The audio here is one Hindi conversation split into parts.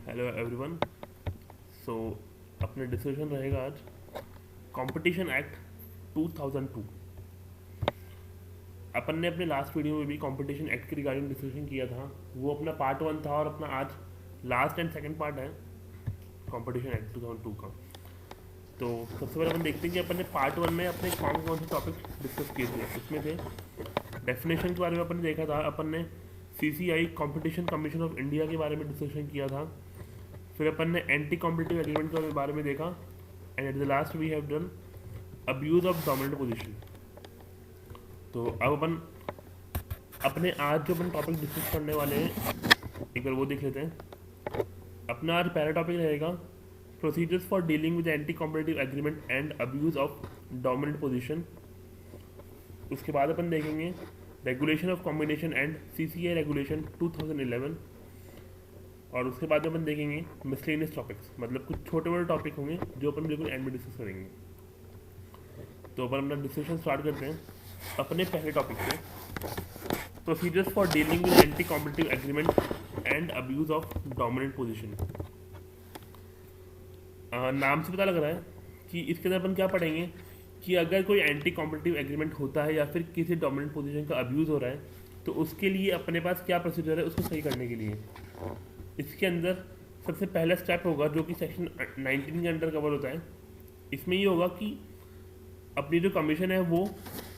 Hello everyone. सो अपने डिस्कशन रहेगा आज कंपटीशन एक्ट 2002। अपन ने अपने लास्ट वीडियो में भी कंपटीशन एक्ट के रिगार्डिंग डिस्कशन किया था। वो अपना पार्ट 1 था और अपना आज लास्ट एंड सेकंड पार्ट है कंपटीशन एक्ट 2002 का। तो सबसे पहले अपन देखते हैं कि अपन ने पार्ट 1 में अपने कौन कौन से टॉपिक डिस्कस किए थे। उसमें थे डेफिनेशन के बारे में अपन ने देखा था। अपन ने CCI competition commission of India के बारे में डिस्कशन किया था। फिर अपन ने एंटी कॉम्पिटिटिव एग्रीमेंट के बारे में देखा। And at the last we have done abuse of dominant position. तो अब अपन अपने आज जो अपन टॉपिक डिस्कस करने वाले हैं एक बार वो देख लेते हैं। अपना आज पहला टॉपिक रहेगा procedures for dealing with anti competitive agreement and abuse of dominant position. उसके बाद अपन देखेंगे regulation of combination and CCI regulation 2011। और उसके बाद अपन देखेंगे मिसलेनियस टॉपिक्स, मतलब कुछ छोटे मोटे टॉपिक होंगे जो अपन बिल्कुल एंड में डिस्कस करेंगे। तो अपन अपना डिस्कशन स्टार्ट करते हैं अपने पहले टॉपिक से, procedures for dealing with anti competitive agreement and abuse of dominant position. नाम से पता लग रहा है कि इसके अंदर अपन क्या पढ़ेंगे कि अगर कोई एंटी कॉम्पिटिटिव एग्रीमेंट होता है या फिर किसी डोमिनेंट पोजीशन का अब्यूज़ हो रहा है तो उसके लिए अपने पास क्या प्रोसीजर है उसको सही करने के लिए। इसके अंदर सबसे पहला स्टेप होगा जो कि सेक्शन 19 के अंडर कवर होता है। इसमें ये होगा कि अपनी जो कमीशन है वो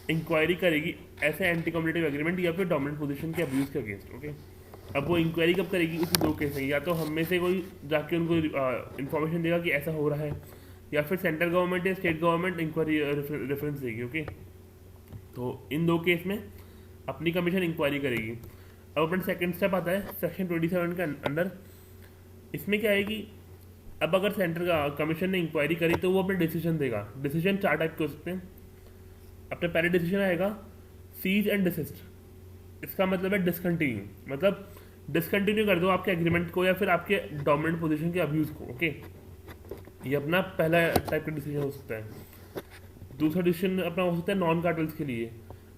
इंक्वायरी करेगी ऐसे एंटी कॉम्पिटिटिव एग्रीमेंट या फिर डोमिनेंट पोजीशन के अब्यूज़ के अगेंस्ट। ओके, अब वो इंक्वायरी कब करेगी? उसमें दो केस हैं, या तो हम में से कोई जाके उनको इन्फॉर्मेशन देगा कि ऐसा हो रहा है, या फिर सेंट्रल गवर्नमेंट या स्टेट गवर्नमेंट इंक्वायरी रेफरेंस देगी। ओके, तो इन दो केस में अपनी कमीशन इंक्वायरी करेगी। अब अपन सेकंड स्टेप आता है सेक्शन 27 के अंदर। इसमें क्या है कि अब अगर सेंट्रल कमीशन ने इंक्वायरी करी तो वो अपने डिसीजन देगा। डिसीजन चार टाइप के हो सकते हैं। अपने पहले डिसीजन आएगा सीज एंड डिसिस्ट। इसका मतलब है डिसकंटिन्यू, मतलब डिसकंटिन्यू कर दो आपके एग्रीमेंट को या फिर आपके डोमिनेंट पोजीशन के अब्यूज़ को। ओके, ये अपना पहला टाइप का डिसीजन हो सकता है। दूसरा डिसीजन अपना हो सकता है नॉन कार्टल्स के लिए।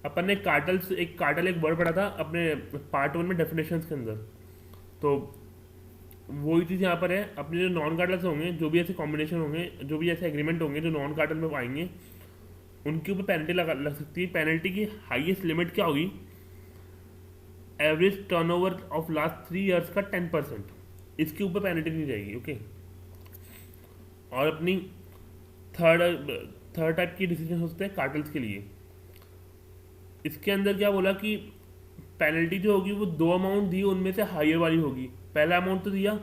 अपन ने कार्टल्स एक वर्ड पढ़ा था अपने पार्ट 1 में डेफिनेशंस के अंदर। तो वही चीज़ यहाँ पर है। अपने जो नॉन कार्टल्स होंगे, जो भी ऐसे कॉम्बिनेशन होंगे, जो भी ऐसे एग्रीमेंट होंगे जो नॉन कार्टल में आएंगे, उनके ऊपर पेनल्टी लग सकती है। पेनल्टी की हाईएस्ट लिमिट क्या होगी? Average turnover of last 3 years का 10%, इसके ऊपर पेनल्टी नहीं जाएगी। ओके, और अपनी थर्ड टाइप की डिसीजन हो सकते हैं कार्टल्स के लिए। इसके अंदर क्या बोला कि पेनल्टी जो होगी वो दो अमाउंट दी, उनमें से हायर वाली होगी। पहला अमाउंट तो दिया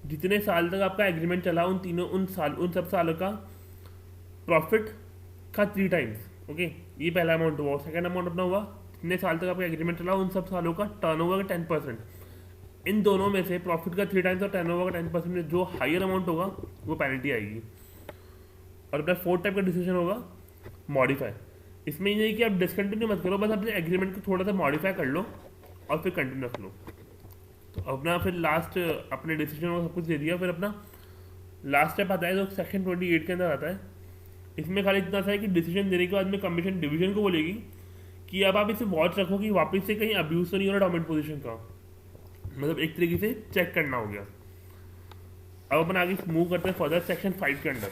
जितने साल तक आपका एग्रीमेंट चला उन सब सालों का प्रॉफिट का 3 टाइम्स। ओके, ये पहला अमाउंट हुआ। सेकंड अमाउंट अपना हुआ जितने साल तक आपका एग्रीमेंट चला उन सब सालों का टर्नओवर का 10%। इन दोनों में से प्रॉफिट का 3 टाइम्स और टर्नओवर का 10% में जो हायर अमाउंट होगा वो पेनल्टी आएगी। और अपना फोर्थ टाइप का डिसीजन होगा मॉडिफाई। इसमें ये नहीं कि आप डिसकंटिन्यू मत करो, बस अपने एग्रीमेंट को थोड़ा सा मॉडिफाई कर लो और फिर कंटिन्यू रख लो। तो अपना फिर लास्ट अपने डिसीजन को सब कुछ दे दिया। फिर अपना लास्ट स्टेप आता है जो सेक्शन 28 के अंदर आता है। इसमें खाली इतना सा है कि डिसीजन देने के बाद में कमीशन डिवीजन को बोलेगी कि अब आप इसे वॉच रखो कि वापस से कहीं अब्यूज तो नहीं हो रहा डोमिनेंट पोजीशन का, मतलब एक तरीके से चेक करना हो गया। अब अपन आगे मूव करते हैं फर्दर सेक्शन 5 के अंदर।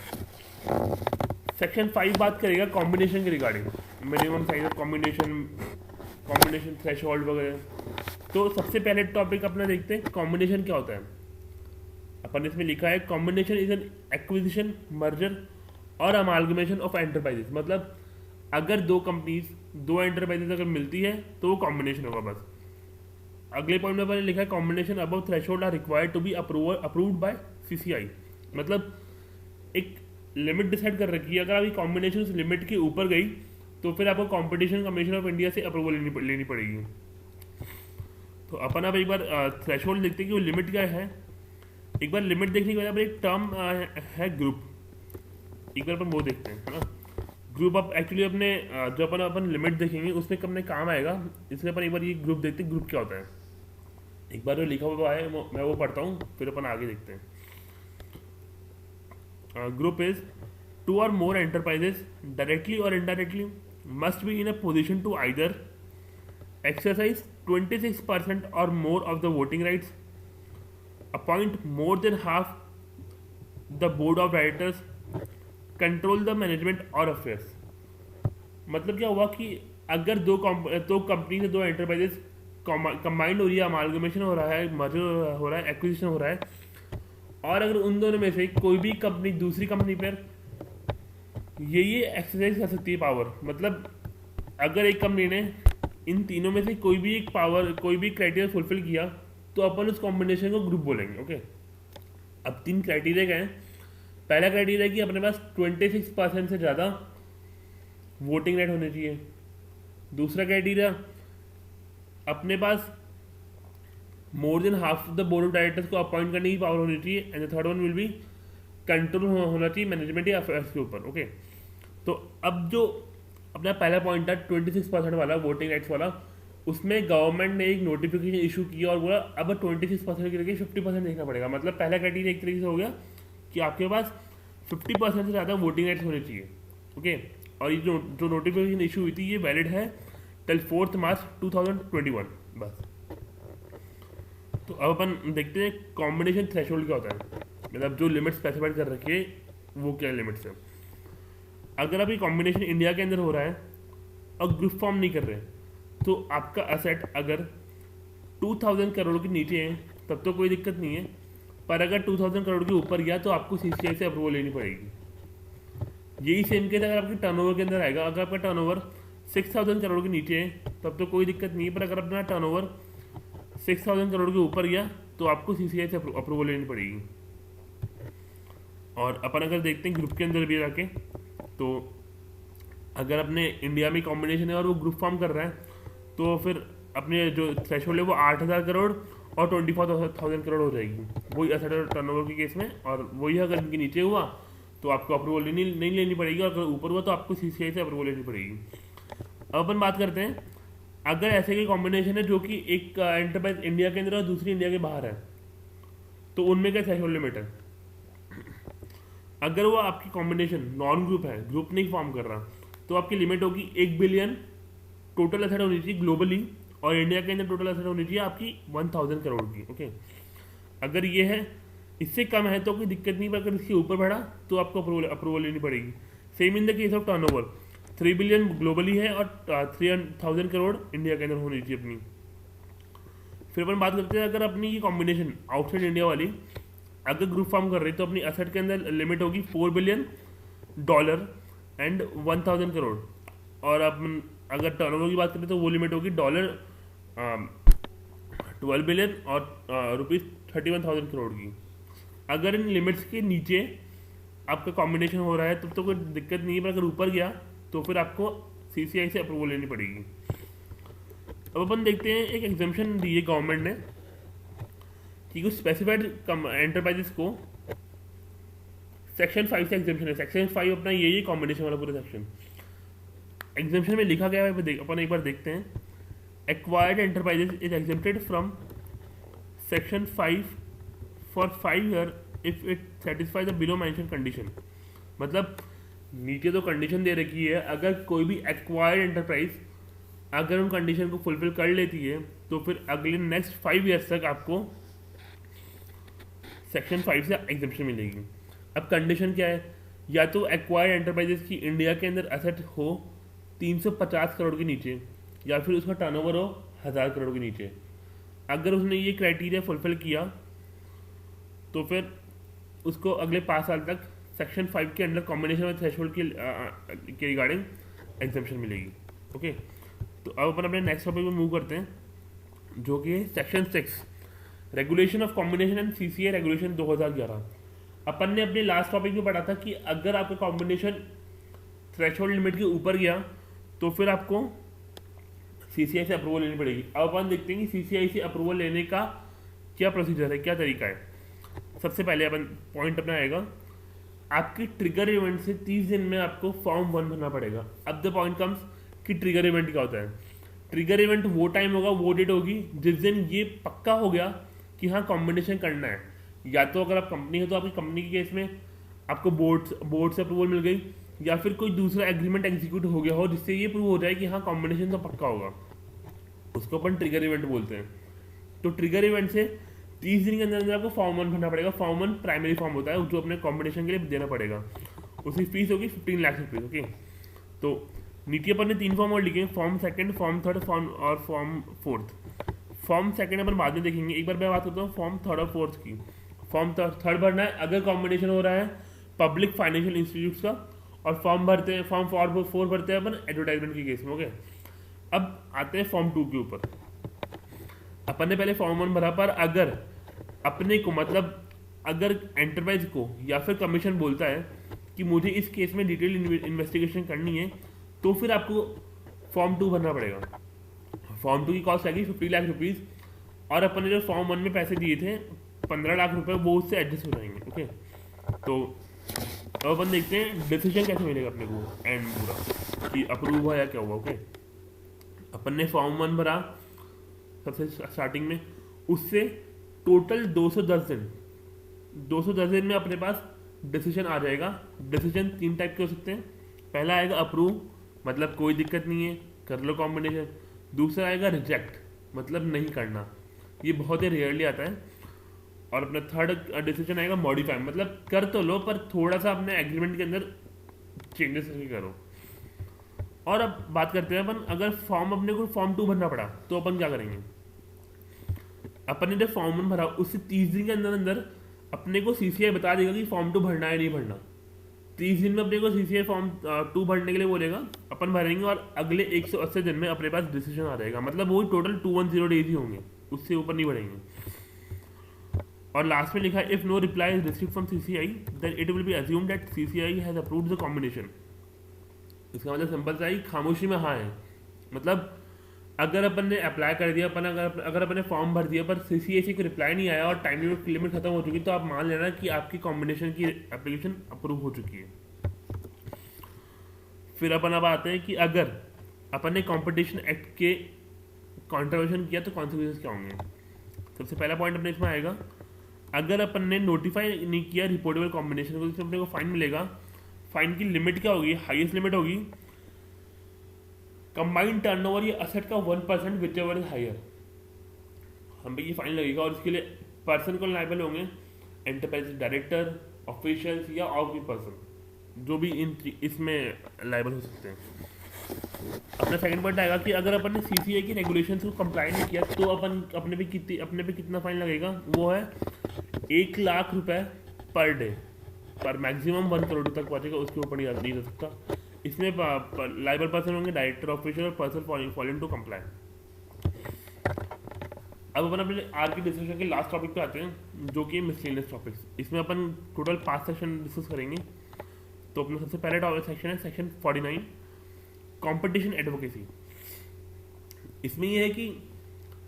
सेक्शन 5 बात करेगा कॉम्बिनेशन के regarding, minimum size of combination threshold वगैरह। तो सबसे पहले टॉपिक अपना देखते हैं कॉम्बिनेशन क्या होता है। अपन इसमें लिखा है combination is an acquisition, merger और अमालगमेशन ऑफ एंटरप्राइजेस। मतलब अगर दो कंपनीज, दो एंटरप्राइजेस अगर मिलती है तो वो कॉम्बिनेशन होगा बस। अगले पॉइंट में अपन लिखा है combination above threshold are required to be approved by CCI। मतलब एक लिमिट डिसाइड कर रखी है, अगर अभी कॉम्बिनेशन उस लिमिट के ऊपर गई तो फिर आपको कॉम्पिटिशन कमीशन ऑफ इंडिया से अप्रूवल लेनी पड़ेगी। तो अपन अब एक बार थ्रेशोल्ड देखते हैं कि वो लिमिट क्या है। एक बार लिमिट देखने के बाद एक टर्म है ग्रुप, एक बार अपन वो देखते हैं, है ना। ग्रुप अब एक्चुअली अपने जो अपन लिमिट देखेंगे उसमें अपने काम आएगा, इसलिए अपन एक बार ये ग्रुप देखते हैं ग्रुप क्या होता है। एक बार जो लिखा हुआ है मैं वो पढ़ता हूँ, फिर अपन आगे देखते हैं। Group is 2 or more enterprises directly or indirectly must be in a position to either exercise 26% or more of the voting rights, appoint more than half the board of directors, control the management और अफेयर्स। मतलब क्या हुआ कि अगर दो कंपनी से दो एंटरप्राइजेस कंबाइंड हो रही है, अमालगमेशन हो रहा है, मर्जर हो रहा है, एक्विजिशन हो रहा है, और अगर उन दोनों में से कोई भी कंपनी दूसरी कंपनी पर ये एक्सरसाइज कर सकती है पावर। मतलब अगर एक कंपनी ने इन तीनों में से कोई भी एक पावर, कोई भी क्राइटेरिया फुलफिल किया, तो अपन उस कॉम्बिनेशन को ग्रुप बोलेंगे। ओके, अब 3 क्राइटेरिया क्या है। पहला क्राइटेरिया कि अपने पास 26% से ज़्यादा वोटिंग राइट होने चाहिए। दूसरा क्राइटेरिया अपने पास more than half the board of directors को अपॉइंट करने की पावर होनी चाहिए। And the third one will be control होना चाहिए मैनेजमेंट या अफेयर्स के ऊपर। ओके, तो अब जो अपना पहला पॉइंट था 26% वाला वोटिंग राइट्स वाला, उसमें गवर्नमेंट ने एक नोटिफिकेशन इशू किया और बोला अब 26% की जगह 50% देखना पड़ेगा। मतलब पहला क्राइटेरिया एक तरीके से हो गया कि आपके पास 50% से ज़्यादा वोटिंग राइट्स होने चाहिए। ओके, और ये जो नोटिफिकेशन इशू हुई थी ये वैलिड है टिल 4 मार्च 2021 बस। तो अब अपन देखते हैं कॉम्बिनेशन थ्रेशोल्ड क्या होता है, मतलब जो लिमिट स्पेसिफाइड कर रखी है वो क्या लिमिट्स है। अगर अभी कॉम्बिनेशन इंडिया के अंदर हो रहा है और ग्रुप फॉर्म नहीं कर रहे, तो आपका असेट अगर 2000 करोड़ के नीचे है तब तो कोई दिक्कत नहीं है, पर अगर 2000 करोड़ के ऊपर गया तो आपको सीसीआई से अप्रूवल लेनी पड़ेगी। यही सेम केस अगर आपके टर्नओवर के अंदर आएगा। अगर आपका टर्नओवर 6000 करोड़ के नीचे है तब तो कोई दिक्कत नहीं है, पर अगर अपना टर्नओवर 6000 करोड़ के ऊपर गया तो आपको सीसीआई से अप्रूवल लेनी पड़ेगी। और अपन अगर देखते हैं ग्रुप के अंदर भी जाके, तो अगर अपने इंडिया में कॉम्बिनेशन है और वो ग्रुप फॉर्म कर रहा है, तो फिर अपने जो थ्रेशोल्ड है वो 8000 करोड़ और 24,000 करोड़ हो जाएगी, वही एसेट टर्नओवर के केस में। और वही अगर इनके नीचे हुआ तो आपको अप्रूवल नहीं लेनी पड़ेगी, और अगर ऊपर हुआ तो आपको सीसीआई से अप्रूवल लेनी पड़ेगी। अब अपन बात करते हैं अगर ऐसे की कॉम्बिनेशन है जो कि एक एंटरप्राइज इंडिया के अंदर और दूसरी इंडिया के बाहर है, तो उनमें क्या थ्रेशोल्ड लिमिट है। अगर वो आपकी कॉम्बिनेशन नॉन ग्रुप है, ग्रुप नहीं फॉर्म कर रहा, तो आपकी लिमिट होगी 1 बिलियन टोटल एसेट होनी चाहिए ग्लोबली, और इंडिया के अंदर टोटल एसेट होनी चाहिए आपकी 1000 करोड़ की। ओके, अगर ये है, इससे कम है तो कोई दिक्कत नहीं, पर अगर इसके ऊपर बढ़ा तो आपको अप्रूवल लेनी पड़ेगी। Same in the case of turnover 3 billion globally है और 3000 करोड़ इंडिया के अंदर होनी चाहिए अपनी। फिर अपन बात करते हैं अगर अपनी ये कॉम्बिनेशन आउटसाइड इंडिया वाली अगर ग्रुप फॉर्म कर रही है, तो अपनी एसेट के अंदर लिमिट होगी $4 बिलियन एंड 1000 करोड़। और अपन अगर टर्नओवर की बात करें तो वो लिमिट होगी $12 बिलियन और ₹31,000 करोड़ की। अगर इन लिमिट्स के नीचे आपका कॉम्बिनेशन हो रहा है तब तो कोई दिक्कत नहीं है, पर अगर ऊपर गया तो फिर आपको सीसीआई से अप्रूवल लेनी पड़ेगी। अब अपन देखते हैं एक एग्जाम्पशन दी है गवर्नमेंट ने कि कुछ स्पेसिफाइड एंटरप्राइजेस को सेक्शन 5 से एग्जाम्पशन है। सेक्शन 5 अपना ये कॉम्बिनेशन वाला पूरा सेक्शन। एग्जाम्पशन में लिखा गया है, अपन एक बार देखते हैं। Acquired enterprises is exempted from section 5 for 5 year if it satisfy the below mention condition. मतलब नीचे तो कंडीशन दे रखी है, अगर कोई भी एक्वायर्ड एंटरप्राइज अगर उन कंडीशन को फुलफिल कर लेती है तो फिर अगले नेक्स्ट 5 ईयर्स तक आपको सेक्शन 5 से एग्जेम्पशन मिलेगी। अब कंडीशन क्या है, या तो एक्वायर्ड एंटरप्राइजेस की इंडिया के अंदर एसेट हो 350 करोड़ के नीचे, या फिर उसका टर्नओवर हो 1000 करोड़ के नीचे। अगर उसने ये क्राइटेरिया फुलफिल किया तो फिर उसको अगले 5 साल तक सेक्शन 5 के अंडर कॉम्बिनेशन में थ्रेशोल्ड के रिगार्डिंग एग्जेम्पशन मिलेगी। ओके, तो अब अपन अपने नेक्स्ट टॉपिक में मूव करते हैं, जो कि section 6 regulation of combination and CCA regulation 2011। अपन ने अपने लास्ट टॉपिक में पढ़ा था कि अगर आपका कॉम्बिनेशन थ्रेशोल्ड लिमिट के ऊपर गया तो फिर आपको सीसीआई से अप्रूवल लेनी पड़ेगी। अब अपन देखते हैं कि सीसीआई से अप्रूवल लेने का क्या प्रोसीजर है, क्या तरीका है। सबसे पहले अपन पॉइंट अपना आएगा, आपकी ट्रिगर इवेंट से 30 दिन में आपको फॉर्म 1 भरना पड़ेगा। अब द पॉइंट कम्स कि ट्रिगर इवेंट क्या होता है। ट्रिगर इवेंट वो टाइम होगा, वो डेट होगी जिस दिन ये पक्का हो गया कि हाँ कॉम्बिनेशन करना है। या तो अगर आप कंपनी है तो आपकी कंपनी के केस में आपको बोर्ड से अप्रूवल मिल गई, या फिर कोई दूसरा एग्रीमेंट एग्जीक्यूट हो गया हो जिससे ये प्रूव हो जाए कि हाँ कॉम्बिनेशन तो पक्का होगा, उसको अपन ट्रिगर इवेंट बोलते हैं। तो ट्रिगर इवेंट से 30 दिन के अंदर अंदर आपको फॉर्म 1 भरना पड़ेगा। फॉर्म 1 प्राइमरी फॉर्म होता है जो अपने कॉम्पिटिशन के लिए देना पड़ेगा, उसकी फीस होगी 15 लाख रुपये। ओके, तो नीति अपन ने 3 फॉर्म और लिखे, form second, form third, form और फॉर्म फोर्थ। फॉर्म सेकंड अपन बाद में देखेंगे, एक बार मैं बात करता हूँ फॉर्म थर्ड और फोर्थ की। फॉर्म थर्ड भरना है अगर कॉम्पिटिशन हो रहा है पब्लिक फाइनेंशियल इंस्टीट्यूट्स का, और फॉर्म भरते हैं फॉर्म फोर भरते हैं अपन एडवर्टाइजमेंट के केस में। ओके, अब आते हैं फॉर्म 2 के ऊपर। अपन ने पहले फॉर्म 1 भरा, पर अगर अपने को मतलब अगर एंटरप्राइज को या फिर कमीशन बोलता है कि मुझे इस केस में डिटेल इन्वेस्टिगेशन करनी है, तो फिर आपको फॉर्म 2 भरना पड़ेगा। फॉर्म 2 की कॉस्ट आएगी 50 लाख रुपीज़, और अपन ने जो फॉर्म 1 में पैसे दिए थे 15 लाख रुपए, वो उससे एडजस्ट हो जाएंगे। ओके, तो अब अपन देखते हैं डिसीजन कैसे मिलेगा अपने को एंड पूरा कि अप्रूव हुआ या क्या हुआ। ओके, अपन ने फॉर्म 1 भरा सबसे स्टार्टिंग में, उससे टोटल 210 दिन में अपने पास डिसीजन आ जाएगा। डिसीजन 3 टाइप के हो सकते हैं। पहला आएगा अप्रूव, मतलब कोई दिक्कत नहीं है कर लो कॉम्बिनेशन। दूसरा आएगा रिजेक्ट, मतलब नहीं करना, ये बहुत ही रेयरली आता है। और अपना थर्ड डिसीजन आएगा मॉडिफाई, मतलब कर तो लो पर थोड़ा सा अपने एग्रीमेंट के अंदर चेंजेस करके करो। और अब बात करते हैं अपन, अगर अपने को फॉर्म 2 भरना पड़ा तो अपन क्या करेंगे। अपन ने जब फॉर्म 1 भरा उससे 30 दिन के अंदर अंदर अपने को सीसीआई बता देगा कि फॉर्म 2 भरना है नहीं भरना। 30 दिन में अपने को सीसीआई फॉर्म 2 भरने के लिए बोलेगा, अपन भरेंगे और अगले 180 दिन में अपने पास डिसीजन आ जाएगा। मतलब वो टोटल 210 डेज ही होंगे, उससे ऊपर नहीं बढ़ेंगे। और लास्ट में लिखा है if no reply is received from CCI then it will be assumed that CCI has approved the combination. इसका मतलब सिंपल सा ही खामोशी में हाँ है। मतलब अगर अपन ने अप्लाई कर दिया, अगर अपन ने फॉर्म भर दिया पर सीसीआई को रिप्लाई नहीं आया और टाइम लिमिट खत्म हो चुकी, तो आप मान लेना कि आपकी कॉम्बिनेशन की एप्लीकेशन अप्रूव हो चुकी है। फिर अपन अब आते हैं कि अगर अपन ने कॉम्पिटिशन एक्ट के कॉन्ट्रवेंशन किया तो कॉन्सिक्वेंसेस क्या होंगे। सबसे पहला पॉइंट अपने इसमें आएगा, अगर अपन ने नोटिफाई नहीं किया रिपोर्टेबल कॉम्बिनेशन को, तो अपने को फाइन मिलेगा। फाइन की लिमिट क्या होगी, हाईएस्ट लिमिट होगी कंबाइंड टर्नओवर या असेट का 1% विच एवर इज हायर, हम पे ये फाइन लगेगा। और इसके लिए पर्सन को लायबल होंगे एंटरप्राइज डायरेक्टर, ऑफिशियल्स या और भी पर्सन, जो भी इसमें लायबल हो सकते हैं। अपना सेकंड पॉइंट आएगा कि अगर अपन ने सीसीआई की रेगुलेशन को कंप्लाई नहीं किया तो अपन अपने पे कितना फाइन लगेगा, वो है 1 लाख रुपए पर डे, पर मैक्सिमम 1 करोड़ तक पहुंचेगा, उसके ऊपर नहीं जा सकता। इसमें लाइबल पर्सन होंगे डायरेक्टर, ऑफिशियल और पर्सन फॉलोइंग टू कंप्लाई। अब अपन अपने आज की डिस्कशन के लास्ट टॉपिक पे आते हैं, जो कि मिसलेनियस टॉपिक्स। इसमें अपन टोटल 5 सेक्शन डिस्कस करेंगे। तो अपना सबसे पहला सेक्शन है सेक्शन 49, कंपटीशन एडवोकेसी। इसमें यह है कि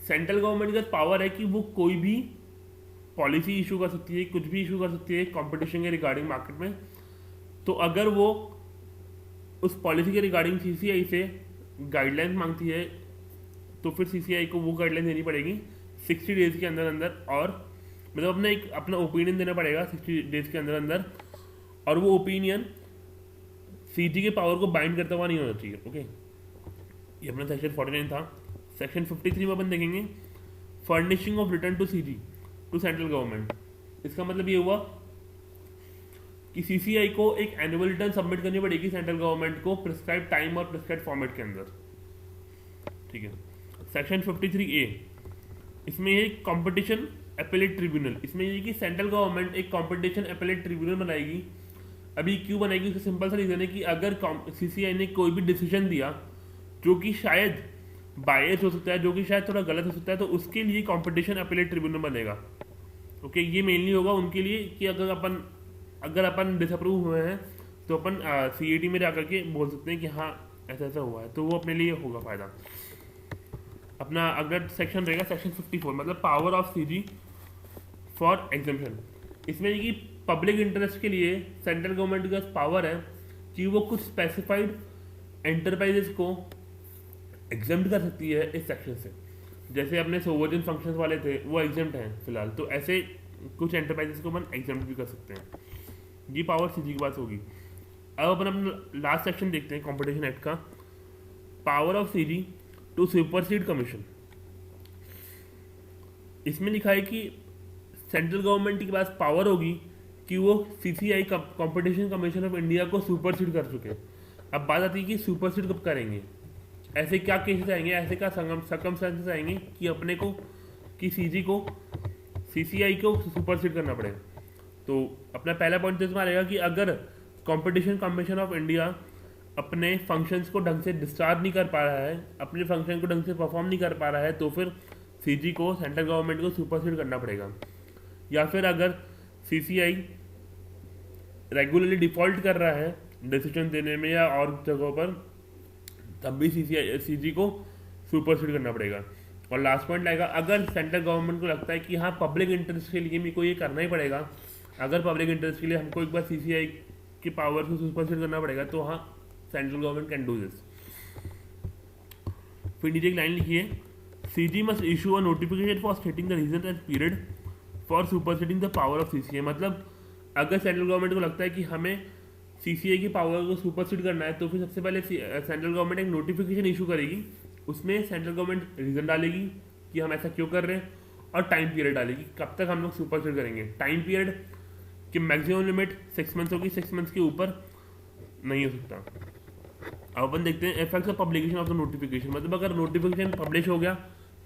सेंट्रल गवर्नमेंट का पावर है कि वो कोई भी पॉलिसी इशू कर सकती है, कुछ भी इशू कर सकती है कंपटीशन के रिगार्डिंग मार्केट में। तो अगर वो उस पॉलिसी के रिगार्डिंग सीसीआई से गाइडलाइंस मांगती है तो फिर सीसीआई को वो गाइडलाइन देनी पड़ेगी 60 डेज के अंदर अंदर, और मतलब अपना ओपिनियन देना पड़ेगा 60 डेज के अंदर अंदर। और वो ओपिनियन सीजी के पावर को बाइंड करता हुआ नहीं होना चाहिए। ओके, ये अपना सेक्शन 49 था। सेक्शन 53 में अपन देखेंगे furnishing of return to CG to central government. इसका मतलब ये हुआ कि सीसीआई को एक एनुअल रिटर्न सबमिट करनी पड़ेगी सेंट्रल गवर्नमेंट को प्रिस्क्राइब टाइम और प्रिस्क्राइब फॉर्मेट के अंदर। ठीक है। सेक्शन 53A, इसमें ये कंपटीशन अपीलेट ट्रिब्यूनल। इसमें ये कि सेंट्रल गवर्नमेंट एक कंपटीशन अपीलेट ट्रिब्यूनल बनाएगी। अभी क्यों बनाएगी, उसका सिंपल सा रीजन है कि अगर सीसीआई ने कोई भी डिसीजन दिया जो कि शायद बायस हो सकता है, जो कि शायद थोड़ा गलत हो सकता है, तो उसके लिए कंपटीशन अपीलेट ट्रिब्यूनल बनेगा। ओके, ये मेनली होगा उनके लिए कि अगर अपन डिसअप्रूव हुए हैं तो अपन सीएटी में जाकर के बोल सकते हैं कि हाँ ऐसा ऐसा हुआ है, तो वो अपने लिए होगा फायदा। अपना अगर सेक्शन रहेगा सेक्शन 54, मतलब power of CG for exemption. इसमें कि पब्लिक इंटरेस्ट के लिए सेंट्रल गवर्नमेंट का पावर है कि वो कुछ स्पेसिफाइड एंटरप्राइजेस को एग्जाम्प्ट कर सकती है इस सेक्शन से। जैसे अपने सोवर्जिन फंक्शंस वाले थे वो एग्जाम्प्ट हैं फिलहाल, तो ऐसे कुछ एंटरप्राइजेस को अपन एग्जाम्प्ट भी कर सकते हैं। ये पावर सीजी की बात होगी। अब अपन अपना लास्ट सेक्शन देखते हैं कॉम्पिटिशन एक्ट का, power of CG to supersede commission. इसमें लिखा है कि सेंट्रल गवर्नमेंट के पास पावर होगी कि वो CCI competition commission of India को सुपरसीड कर चुके। अब बात आती है कि सुपरसीड कब करेंगे, ऐसे क्या केसेस आएंगे, ऐसे क्या सर्कमस्टेंसेस आएंगे कि अपने को कि सीसीआई को सुपरसीड करना पड़ेगा। तो अपना पहला पॉइंट इसमें आएगा कि अगर कंपटीशन कमीशन ऑफ इंडिया अपने फंक्शंस को ढंग से डिस्चार्ज नहीं कर पा रहा है, अपने फंक्शन को ढंग से परफॉर्म नहीं कर पा रहा है, तो फिर सीजी को सेंट्रल गवर्नमेंट को सुपरसीड करना पड़ेगा। या फिर अगर सीसीआई रेगुलरली डिफॉल्ट कर रहा है डिसीजन देने में या और जगहों पर, तब भी सीजी को सुपरसीड करना पड़ेगा। और लास्ट पॉइंट आएगा, अगर सेंट्रल गवर्नमेंट को लगता है कि हाँ पब्लिक इंटरेस्ट के लिए भी को ये करना ही पड़ेगा, अगर पब्लिक इंटरेस्ट के लिए हमको एक बार सीसीआई की पावर को सुपरसीड करना पड़ेगा, तो हाँ central government can do this. फिर नीचे एक लाइन लिखी है, CG must issue a notification for stating the reason and period for superseding the power of CCI. मतलब अगर सेंट्रल गवर्नमेंट को लगता है कि हमें सीसीआई की पावर को सुपरसीड करना है, तो फिर सबसे पहले सेंट्रल गवर्नमेंट एक नोटिफिकेशन इशू करेगी, उसमें सेंट्रल गवर्नमेंट रीजन डालेगी कि हम ऐसा क्यों कर रहे हैं, और टाइम पीरियड डालेगी कब तक हम लोग सुपरसीड करेंगे। टाइम पीरियड की मैक्सिमम लिमिट 6 मंथ्स होगी, 6 मंथ्स के ऊपर नहीं हो सकता। अब अपन देखते हैं effects of publication of the notification. मतलब अगर नोटिफिकेशन पब्लिश हो गया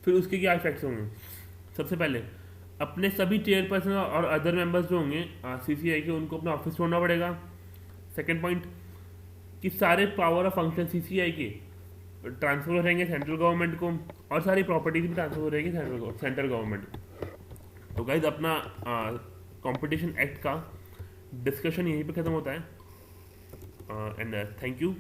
फिर उसके क्या इफेक्ट्स होंगे। सबसे पहले अपने सभी चेयरपर्सन और अदर मेंबर्स जो होंगे सीसीआई के, उनको अपना ऑफिस छोड़ना पड़ेगा। सेकेंड पॉइंट कि सारे पावर और फंक्शन सीसीआई के ट्रांसफर हो रहेंगे सेंट्रल गवर्नमेंट को, और सारी प्रॉपर्टीज भी ट्रांसफर हो रहेगी सेंट्रल गवर्नमेंट। तो गाइज अपना कंपटीशन एक्ट का डिस्कशन यहीं पे ख़त्म होता है। And thank you.